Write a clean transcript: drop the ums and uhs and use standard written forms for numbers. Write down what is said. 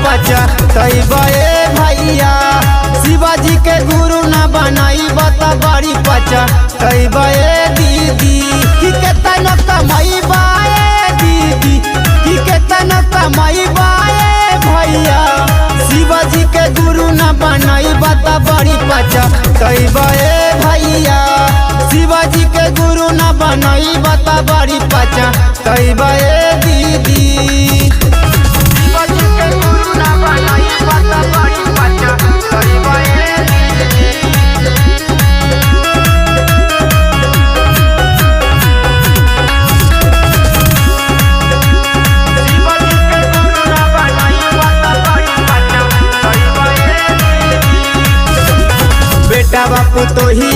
पचा तैबे भैया शिवाजी के गुरु न बनाई बता बड़ी पचा तैबे दीदी की केतन कमाई बाए दीदी की केतन कमाई बाए भैया शिवाजी के गुरु न बनाई बता बड़ी पचा तैबे भैया शिवाजी के गुरु न बनाई बता बड़ी पचा तैबे दीदी शिवाजी के गुरु न बनाई बता बड़ी पचा तैबे दीदी शिवाजी के गुरु न बनाई बता बड़ी पचा तैबे दीदी बेटा बापू तो ही